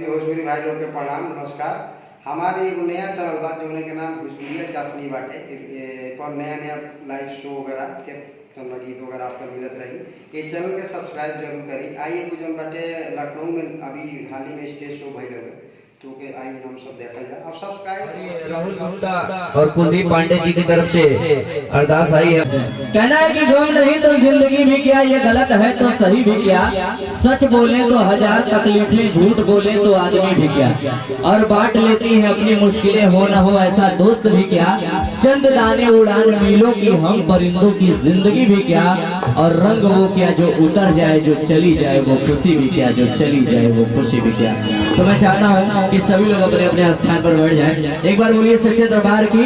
सभी भोजपुरी भाई लोग के प्रणाम नमस्कार। हमारे एगो नया चैनल बा जो के नाम भोजपुरी चाशनी बाटे। पर नया नया लाइव शो वगैरह के गीत वगैरह आपको मिलत रही। ये चैनल के सब्सक्राइब जरूर करी। आई एगो जो बाटे लखनऊ में अभी हाल ही में स्टेज शो भइल है तो के आई हम सब देखा जाए। अब सब्सक्राइब राहुल गुप्ता और कुलदीप पांडे जी की तरफ से अरदास आई है। कहना है कि गम नहीं तो जिंदगी भी क्या, ये गलत है तो सही भी क्या, सच बोले तो हजार तकलीफें, झूठ बोले तो आदमी भी क्या, और बांट लेती है अपनी मुश्किलें, हो न हो ऐसा दोस्त भी क्या, चंद दाने उड़ान मीलों की हम परिंदों की जिंदगी भी क्या, और रंग वो क्या जो उतर जाए जो चली जाए वो खुशी भी क्या, जो चली जाए वो खुशी भी क्या। तो मैं चाहता हूँ कि सभी लोग अपने अपने स्थान पर बैठ जाएं। एक बार बोलिए सच्चे दरबार की।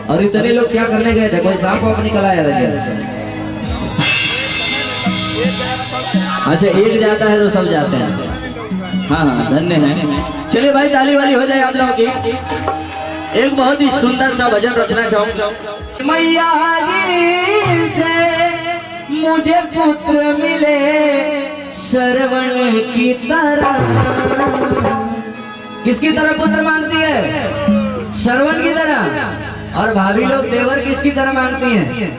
और इतने लोग क्या करने गए थे? कोई सांप वाप निकल आया था क्या? अच्छा, एक जाता है तो सब जाते हैं। हाँ हाँ, धन्य है। चलिए भाई, ताली वाली हो जाए आप लोगों की। एक बहुत ही सुंदर सा भजन रचना चाहूँ। मैया जी से मुझे पुत्र मिले श्रवण की तरह। किसकी तरह पुत्र मांगती है? श्रवण की तरह। और भाभी लोग देवर किसकी तरह मांगती हैं?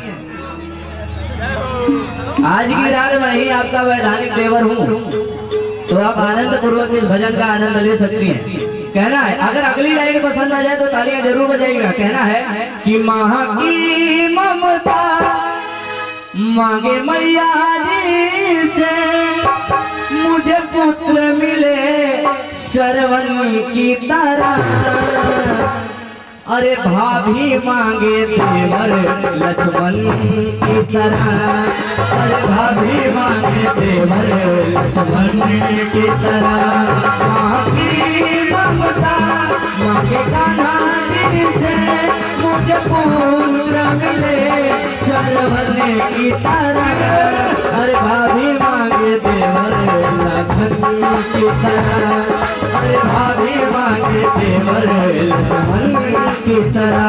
आज की रात में ही आपका वैधानिक देवर हूँ, तो आप आनंद पूर्वक इस भजन का आनंद ले सकती हैं। कहना है, अगर अगली लाइन पसंद आ जाए तो तालियां जरूर बजाइएगा। कहना है कि माँ की ममता मांगे मैया जी से मुझे पुत्र मिले श्रवण की तरह। अरे भाभी मांगे देवर लक्ष्मण की तरह। अरे भाभी मांगे देवर लक्ष्मण की तरह। माँ की ममता मांगे कान्हा जी से मुझे पुत्र मिले श्रवण की तरह। अरे भाभी मांगे देवर लक्ष्मण की तरह। अरे भाभी मांगे देवर लक्ष्मण की तरह।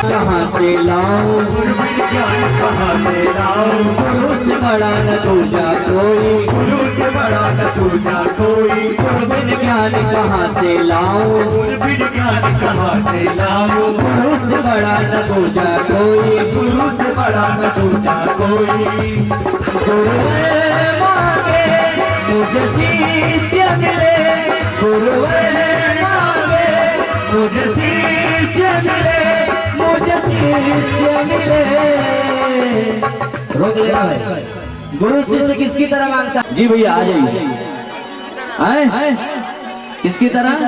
कहाँ से लाऊं ज्ञान, कहाँ से लाऊं गुरु से बड़ा न दूजा कोई, गुरु से बड़ा न दूजा कोई। गुरु ज्ञान कहाँ से लाऊं, गुरु ज्ञान कहाँ से लाऊं गुरु से बड़ा न दूजा कोई, गुरु से बड़ा न दूजा कोई। गुरु मांगे मुझे शिष्य मिले, गुरु मांगे मुझे शिष्य मिले, मुझे शिष्य मिले। रोक लेना भाई। गुरु शिष्य किसकी तरह मांगता है? जी भैया आ जाइए। आए किसकी तरह?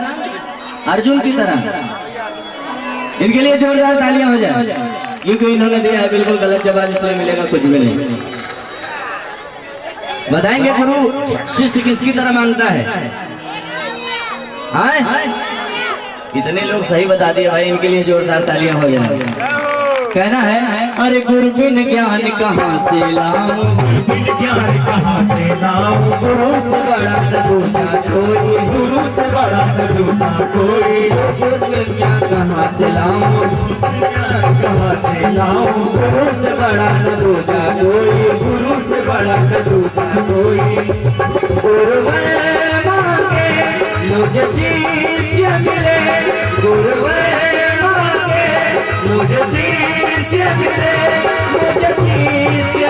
अर्जुन की तरह। इनके लिए जोरदार तालियां हो जाए, क्योंकि इन्होंने दिया है बिल्कुल गलत जवाब, इसलिए मिलेगा कुछ भी नहीं। बताएंगे गुरु शिष्य किसकी तरह मांगता है? आए इतने लोग सही बता दिए भाई, इनके लिए जोरदार तालियां हो जाए। कहना है, अरे गुरु बिन ज्ञान कहाँ से लाऊं, बिन ज्ञान कहाँ से लाऊं गुरु से बड़ा न दूजा कोई, गुरु से बड़ा न दूजा कोई। गुरु बिन ज्ञान कहाँ से लाऊं, कहाँ से लाऊं गुरु से बड़ा न दूजा कोई, गुरु से बड़ा न दूजा कोई। गुरु मांगे मुझे शिष्य मिले, गुरु मांगे मुझे शिष्य मिले, मुझे शिष्य।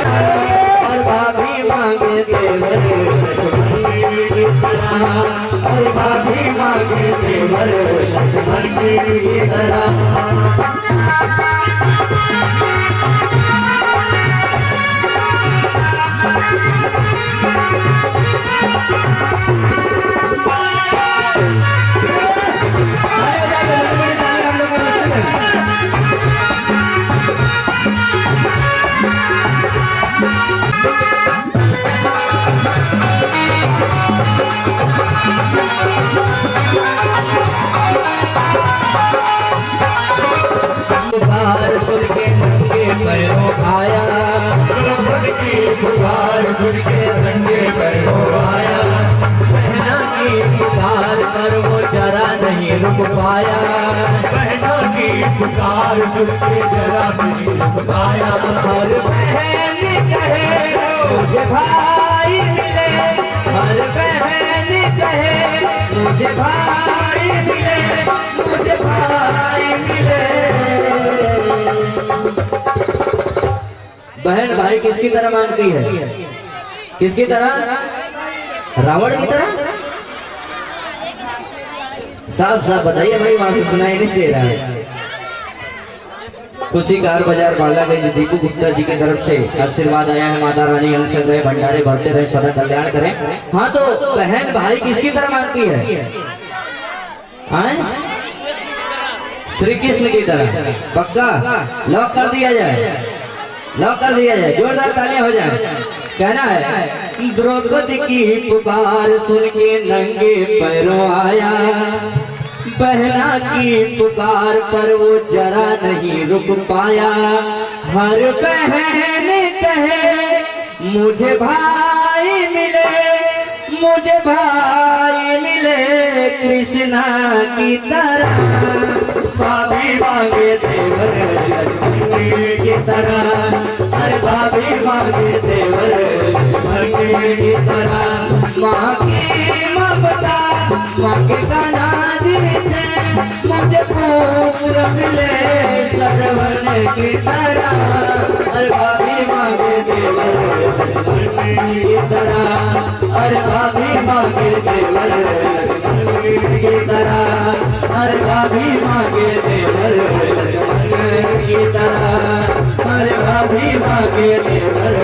और भाभी मांगे देवर लक्ष्मण की तरह। और भाभी मांगे देवर लक्ष्मण की तरह। सुन के नंगे पैरों आया, लखन की पुकार सुन के नंगे पैरों आया, बहना की पुकार पर वो जरा नहीं रुक पाया, बहना की पुकार सुन के जरा नहीं रुक पाया। हर बहन कहे मुझे भाई मिले, हर बहन कहे मुझे भाई मिले, मुझे भाई मिले। बहन भाई किसकी तरह मांगती है? किसकी तरह? रावण की तरह? साफ साफ बताइए भाई, वहां से सुनाई नहीं दे रहा है। खुशी कार बाजार बालागंज दीपू गुप्ता जी की तरफ से आशीर्वाद आया है। माता रानी अंग चल रहे, भंडारे बढ़ते रहे, सदा कल्याण करें। हाँ तो बहन भाई किसकी तरह मांगती है? श्री कृष्ण की तरह। पक्का लॉक कर दिया जाए, लॉक कर दिया जाए, जोरदार तालियां हो जाए। कहना है द्रौपदी की पुकार सुन के नंगे पैरों आया, बहना की पुकार पर वो जरा नहीं रुक पाया, हर बहन कहे मुझे भाई मिले, मुझे भाई मिले कृष्णा की तरह, भाभी मांगे देवर लक्ष्मण की तरह, हर भाभी मांगे देवर लक्ष्मण की तरह। माँ की ममता मांगे गाना से मुझे पूरा मिले सरवण की तरह, हर भाभी मांगे देवर लक्ष्मण की तरह, हर भाभी मांगे देवर लक्ष्मण की तरह, हर भाभी मांगे देवर लक्ष्मण की तरह, हर भाभी मांगे देवर